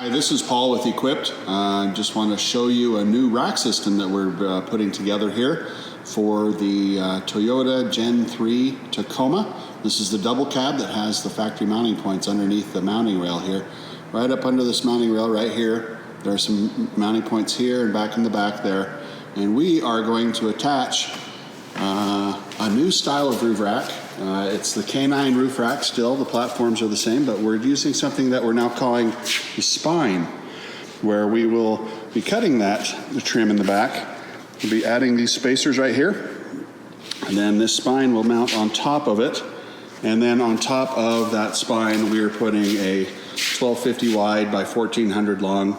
Hi, this is Paul with Equipt. I just want to show you a new rack system that we're putting together here for the Toyota Gen 3 Tacoma. This is the double cab that has the factory mounting points underneath the mounting rail here. Right up under this mounting rail right here, there are some mounting points here and back in the back there. And we are going to attach a new style of roof rack. It's the K9 roof rack still, the platforms are the same, but we're using something that we're now calling the spine, where we will be cutting the trim in the back. We'll be adding these spacers right here, and then this spine will mount on top of it, and then on top of that spine we are putting a 1250 wide by 1400 long,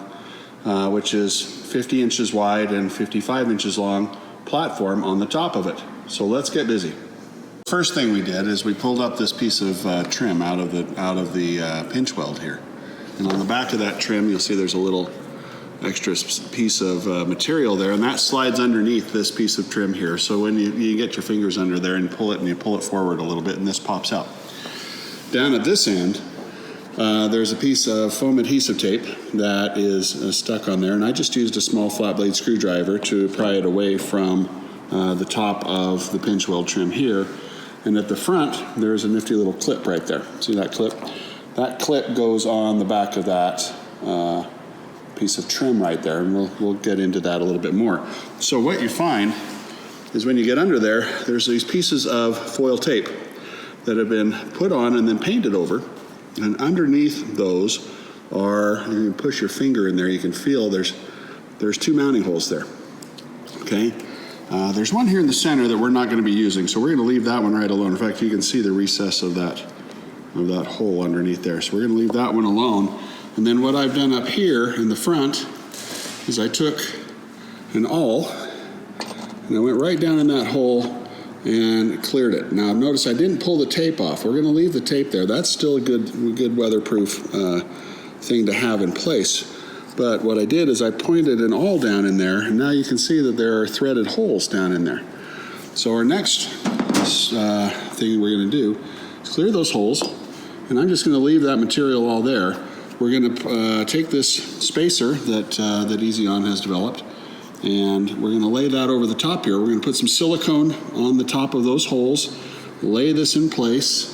which is 50 inches wide and 55 inches long platform on the top of it. So let's get busy. First thing we did is we pulled up this piece of trim out of the pinch weld here, and on the back of that trim you'll see there's a little extra piece of material there, and that slides underneath this piece of trim here. So when you get your fingers under there and you pull it forward a little bit, and this pops out. Down at this end there's a piece of foam adhesive tape that is stuck on there, and I just used a small flat blade screwdriver to pry it away from the top of the pinch weld trim here. And at the front, there's a nifty little clip right there. See that clip? That clip goes on the back of that piece of trim right there, and we'll get into that a little bit more. So what you find is when you get under there, there's these pieces of foil tape that have been put on and then painted over, and underneath those are, you can push your finger in there, you can feel there's two mounting holes there, okay? There's one here in the center that we're not going to be using, so we're going to leave that one right alone. In fact, you can see the recess of that hole underneath there. So we're going to leave that one alone. And then what I've done up here in the front is I took an awl and I went right down in that hole and cleared it. Now notice I didn't pull the tape off. We're going to leave the tape there. That's still a good weatherproof thing to have in place. But what I did is I pointed an awl down in there, and now you can see that there are threaded holes down in there. So our next thing we're going to do is clear those holes, and I'm just going to leave that material all there. We're going to take this spacer that Eezi-Awn has developed, and we're going to lay that over the top here. We're going to put some silicone on the top of those holes, lay this in place.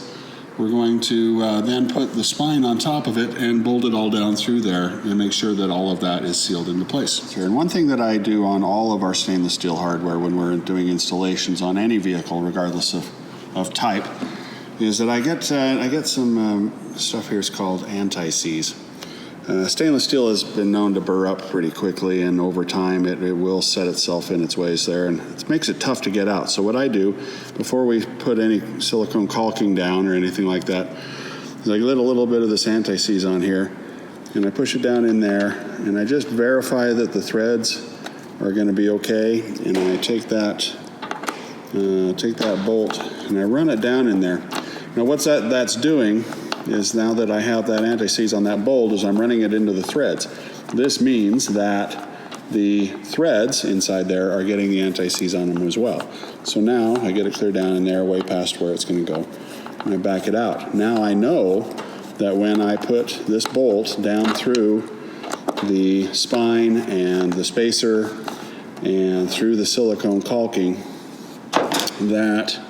We're going to then put the spine on top of it and bolt it all down through there and make sure that all of that is sealed into place. And one thing that I do on all of our stainless steel hardware when we're doing installations on any vehicle, regardless of type, is that I get some stuff here is called anti-seize. Stainless steel has been known to burr up pretty quickly, and over time it will set itself in its ways there, and it makes it tough to get out. So what I do before we put any silicone caulking down or anything like that is I get a little bit of this anti-seize on here, and I push it down in there, and I just verify that the threads are going to be okay, and I take that bolt and I run it down in there. Now what's that's doing is, now that I have that anti-seize on that bolt, is I'm running it into the threads. This means that the threads inside there are getting the anti-seize on them as well. So now I get it clear down in there, way past where it's going to go, and I back it out. Now I know that when I put this bolt down through the spine and the spacer and through the silicone caulking, that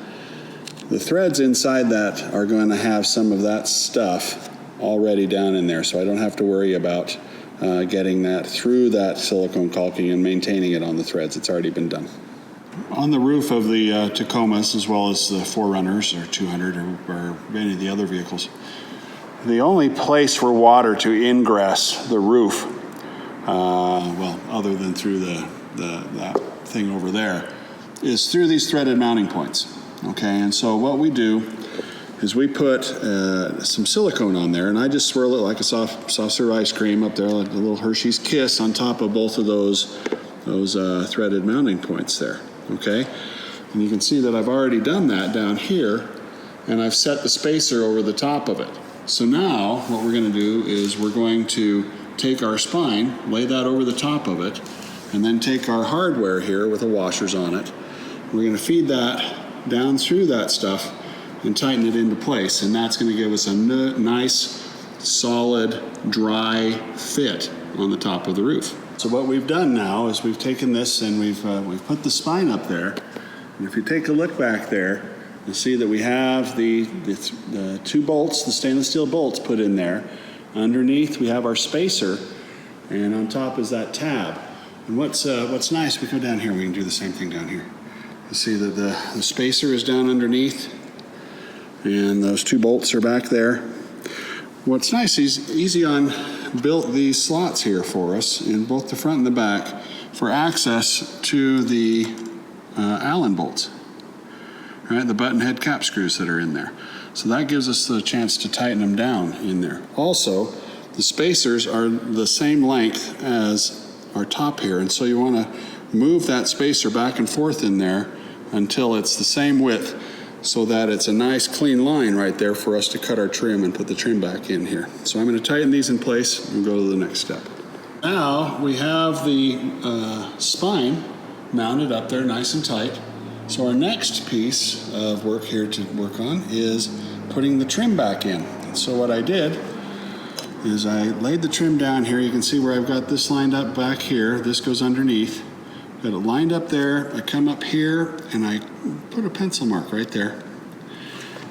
the threads inside that are going to have some of that stuff already down in there, so I don't have to worry about getting that through that silicone caulking and maintaining it on the threads. It's already been done. On the roof of the Tacomas, as well as the 4Runners or 200 or any of the other vehicles, the only place for water to ingress the roof, well, other than through that thing over there, is through these threaded mounting points. Okay, and so what we do is we put some silicone on there, and I just swirl it like a soft serve ice cream up there, like a little Hershey's Kiss on top of both of those threaded mounting points there. Okay, and you can see that I've already done that down here, and I've set the spacer over the top of it. So now what we're going to do is we're going to take our spine, lay that over the top of it, and then take our hardware here with the washers on it. We're going to feed that down through that stuff and tighten it into place, and that's going to give us a nice solid, dry fit on the top of the roof. So what we've done now is we've taken this and we've put the spine up there. And if you take a look back there, you'll see that we have the two bolts, the stainless steel bolts put in there. Underneath we have our spacer, and on top is that tab. And what's nice, we go down here, we can do the same thing down here. You see that the spacer is down underneath, and those two bolts are back there. What's nice is Eezi-Awn built these slots here for us in both the front and the back for access to the Allen bolts, right? The button head cap screws that are in there. So that gives us the chance to tighten them down in there. Also, the spacers are the same length as our top here, and so you want to move that spacer back and forth in there until it's the same width, so that it's a nice clean line right there for us to cut our trim and put the trim back in here. So I'm going to tighten these in place and go to the next step. Now we have the spine mounted up there nice and tight. So our next piece of work here to work on is putting the trim back in. And so what I did is I laid the trim down here. You can see where I've got this lined up back here. This goes underneath. Got it lined up there. I come up here and I put a pencil mark right there.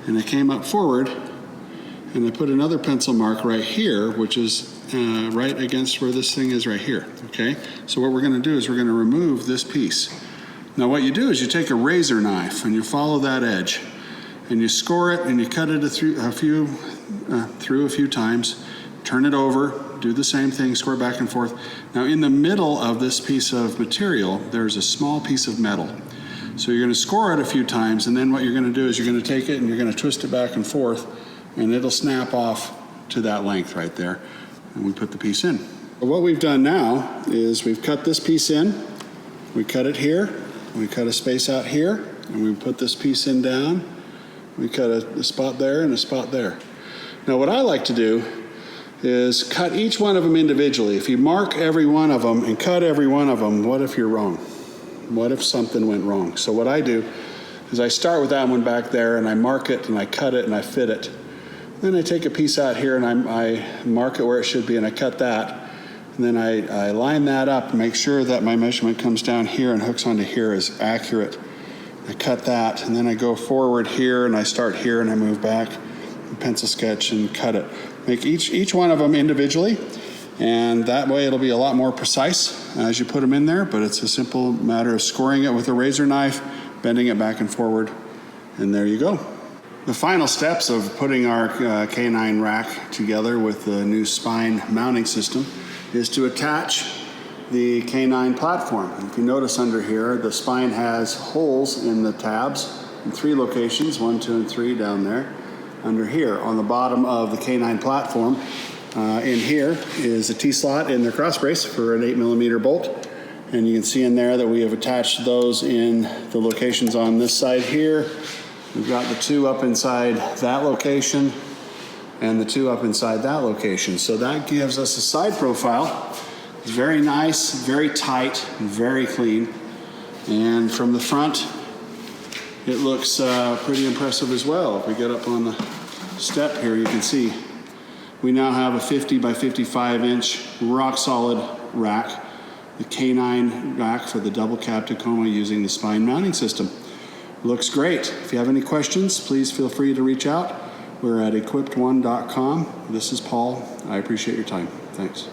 And I came up forward and I put another pencil mark right here, which is right against where this thing is right here. Okay? So what we're going to do is we're going to remove this piece. Now what you do is you take a razor knife and you follow that edge and you score it and you cut it through a few times, turn it over, do the same thing, score back and forth. Now in the middle of this piece of material, there's a small piece of metal. So you're going to score it a few times, and then what you're going to do is you're going to take it and you're going to twist it back and forth, and it'll snap off to that length right there, and we put the piece in. But what we've done now is we've cut this piece in, we cut it here, we cut a space out here, and we put this piece in down, we cut a spot there and a spot there. Now what I like to do is cut each one of them individually. If you mark every one of them and cut every one of them, what if you're wrong? What if something went wrong? So what I do is I start with that one back there and I mark it and I cut it and I fit it. Then I take a piece out here and I mark it where it should be and I cut that. And then I line that up and make sure that my measurement comes down here and hooks onto here is accurate. I cut that and then I go forward here and I start here and I move back, pencil sketch and cut it. Make each one of them individually, and that way it'll be a lot more precise as you put them in there, but it's a simple matter of scoring it with a razor knife, bending it back and forward, and there you go. The final steps of putting our K9 rack together with the new spine mounting system is to attach the K9 platform. And if you notice under here, the spine has holes in the tabs in 3 locations, 1, 2, and 3 down there. Under here on the bottom of the K9 platform. In here is a T-slot in the cross brace for an 8mm bolt, and you can see in there that we have attached those in the locations on this side here. We've got the 2 up inside that location and the 2 up inside that location. So that gives us a side profile. It's very nice, very tight, and very clean. And from the front, it looks pretty impressive as well. If we get up on the step here, you can see we now have a 50 by 55 inch rock solid rack, the K9 rack for the double cab Tacoma using the spine mounting system. Looks great. If you have any questions, please feel free to reach out. We're at equipt1.com. This is Paul. I appreciate your time. Thanks.